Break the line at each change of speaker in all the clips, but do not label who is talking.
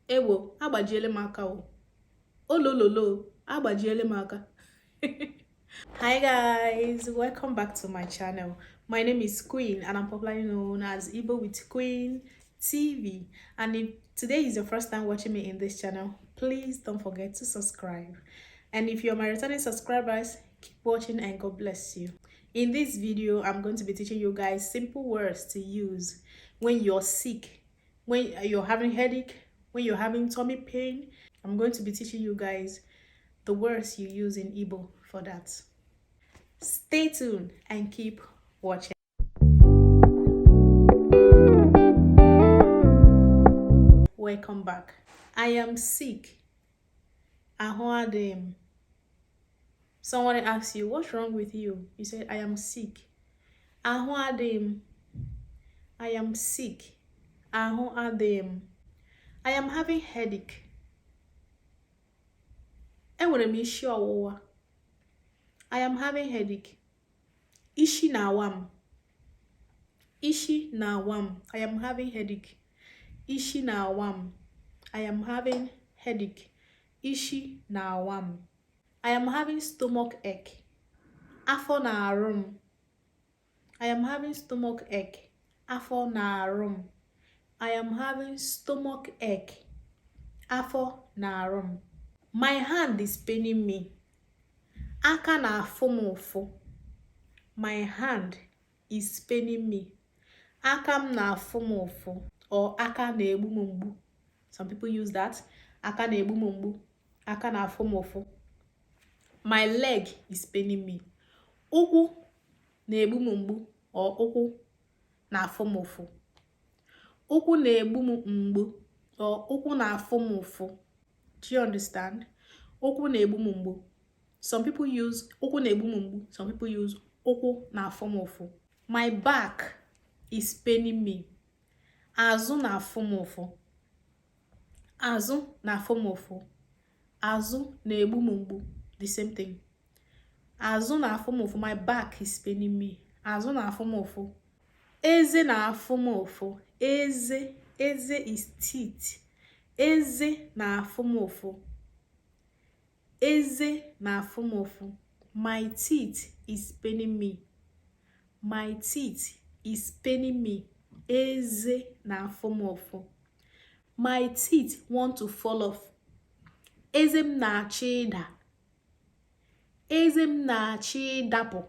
Ewo, agbajiele m aka o. Olololo, agbajiele m aka. Hi guys, welcome back to my channel. My name is Queen and I'm popularly known as Igbo with Queen TV. And if today is your first time watching me in this channel, please don't forget to subscribe. And if you're my returning subscribers, keep watching and God bless you. In this video, I'm going to be teaching you guys simple words to use when you're sick, when you're having headache, when you're having tummy pain. I'm going to be teaching you guys the words you use in Igbo for that. Stay tuned and keep watching. Welcome back. I am sick. Ahoadem. Someone asks you, what's wrong with you? You said, I am sick. Ahoadem. I am sick. Ahoadem. I am having headache. Enwere m isi ọwụwa. I am having headache. Ishi na awam. Ishi na awam. I am having headache. Ishi na awam. I am having headache. Ishi na awam. I am having stomach ache. Afọ na arum. I am having stomach ache. Afọ na arum. I am having stomach ache. Afọ na arum. My hand is paining me. Aka na afụ m ụfụ. My hand is paining me. Aka m na afụ m ụfụ. Or aka na egbu m mgbu. Some people use that. Aka na egbu m mgbu. Aka na afụ m ụfụ. My leg is paining me. Ụkwụ na egbu m mgbu. Or ụkwụ na afụ m ụfụ. Ụkwụ na egbu m mgbu. Or ụkwụ na afụ m ụfụ. Do you understand? Ụkwụ na egbu m mgbu. Some people use ụkwụ na egbu m mgbu. Some people use ụkwụ na afụ m ụfụ. My back is paining me. Azụ na afụ m ụfụ. Azụ na afụ m ụfụ. Azụ na egbu m mgbu. The same thing. Azụ na afụ m ụfụ. My back is paining me. Azụ na afụ m ụfụ. Eze na afụ m ụfụ. Eze. Eze is teeth. Eze na afụ m ụfụ. Eze na afụ m ụfụ. My teeth is paining me. My teeth is paining me. Eze na afụ m ụfụ. My teeth want to fall off. Eze m na-achọ ịda. Eze m na-achọ ịdapụ.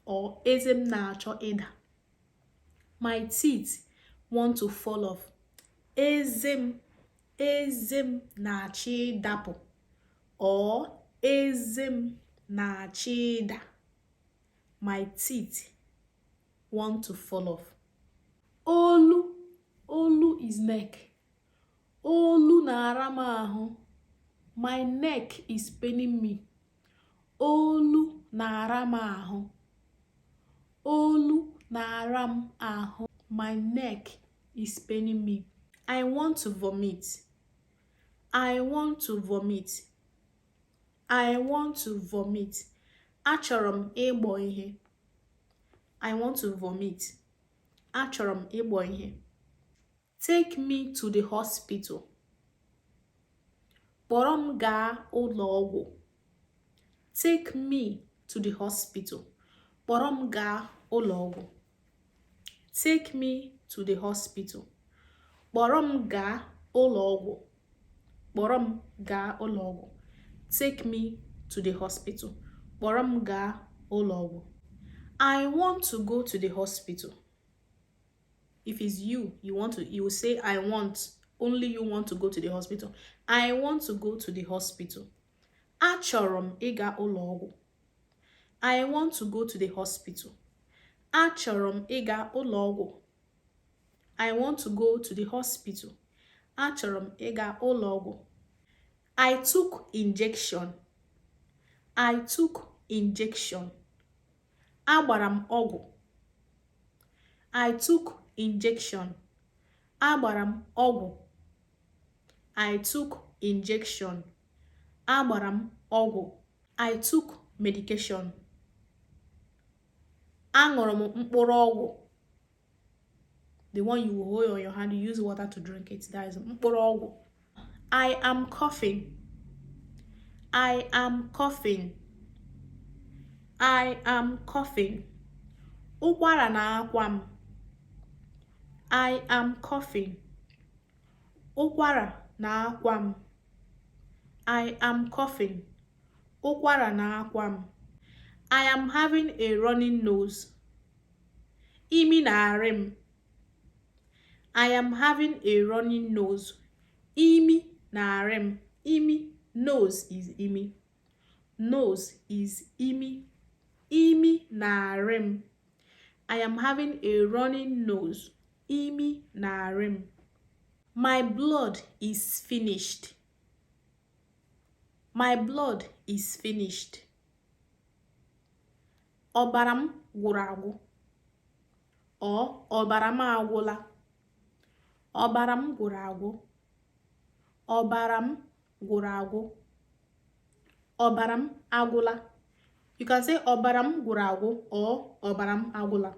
Or eze m na-achọ ịda. My teeth want to fall off. Eze m na-achọ ịdapụ. Or eze m na-achọ ịda. My teeth want to fall off. Olu is neck. Olu na-ara m ahụ. My neck is paining me. Olu na-ara m ahụ. Olu na-ara m ahụ. My neck is paining me. I want to vomit. I want to vomit. I want to vomit. Achọrọ m ịgbọ ihe. I want to vomit. Achọrọ m ịgbọ ihe. Take me to the hospital. Kpọrọ m gaa ụlọ ọgwụ. Take me to the hospital. Kpọrọ m gaa ụlọ ọgwụ. Take me to the hospital. Kpọrọ m gaa ụlọ ọgwụ. Kpọrọ m gaa ụlọ ọgwụ. Take me to the hospital. Kpọrọ m gaa ụlọ ọgwụ. I want to go to the hospital. If it's you will say I want. Only you want to go to the hospital. I want to go to the hospital. Achọrọ m ịga ụlọ ọgwụ. I want to go to the hospital. Achọrọ m ịga ụlọ ọgwụ. I want to go to the hospital. Achọrọ m ịga ụlọ ọgwụ. I took injection. I took injection. Agbara m ọgwụ. I took injection. Agbara m ọgwụ. I took injection. Agbara m ọgwụ. I took medication. Aṅụrụ m mkpụrụ ọgwụ. The one you hold on your hand, you use water to drink it. That is mkpụrụ ọgwụ. I am coughing. I am coughing. I am coughing. Ụkwara na-akwa m. I am coughing. Ụkwara na-akwa m. I am coughing. Ụkwara na-akwa m. I am having a running nose. Imi na-arị m. I am having a running nose. Imi na-arị m. Imi, nose is imi. Nose is imi. Imi na-arị m. I am having a running nose. Imi na-arị m. My blood is finished. My blood is finished. Ọbara m gwụrụ agwụ. Ọbara m agwụla. Ọbara m gwụrụ agwụ. Ọbara m gwụrụ agwụ. Ọbara m agwụla. You can say ọbara m gwụrụ agwụ or ọbara m agwụla.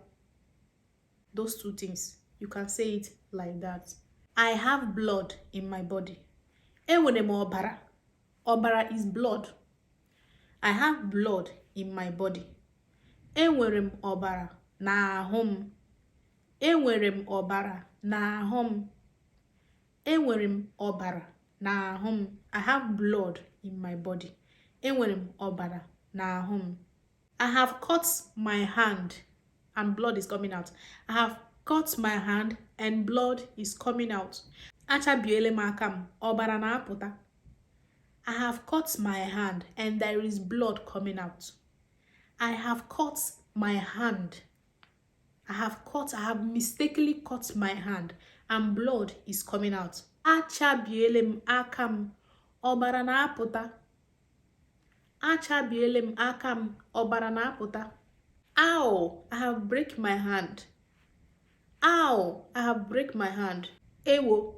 Those two things. You can say it like that. I have blood in my body. Enwere m ọbara. Ọbara is blood. I have blood in my body. Enwere m ọbara n'ahụ m. Enwere m ọbara n'ahụ m. Enwere m ọbara n'ahụ m. I have blood in my body. Enwere m ọbara n'ahụ m. I have cut my hand and blood is coming out. I have cut my hand and blood is coming out. Achabiele m aka m, ọbara na-apụta. I have cut my hand and there is blood coming out. I have cut my hand. I have mistakenly cut my hand and blood is coming out. Achabiele m aka m, ọbara na-apụta. Achabiele m aka m, ọbara na-apụta. Ow, I have break my hand. Ow, I have break my hand. Ewo.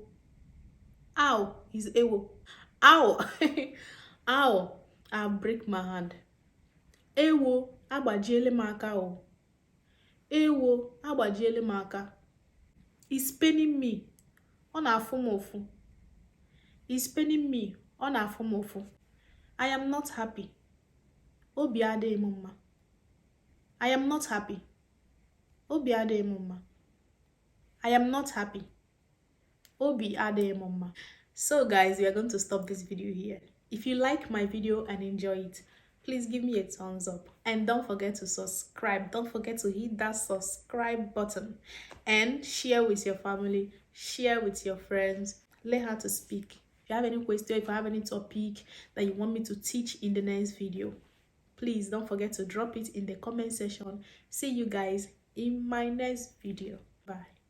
Ow is ewo. Ow. Ow, I have break my hand. Ewo, agbajiele m aka o. Ewo, agbajiele m aka. It's paining me. Ọ na-afụ m ụfụ. It's paining me. Ọ na-afụ m ụfụ. I am not happy. Obi adịghị m mma. I am not happy. Obi adịghị m mma. I am not happy. Obi adịghị m mma. So guys, we are going to stop this video here. If you like my video and enjoy it, please give me a thumbs up. And don't forget to subscribe. Don't forget to hit that subscribe button. And share with your family. Share with your friends. Learn how to speak. If you have any question, if you have any topic that you want me to teach in the next video, please don't forget to drop it in the comment section. See you guys in my next video. Bye.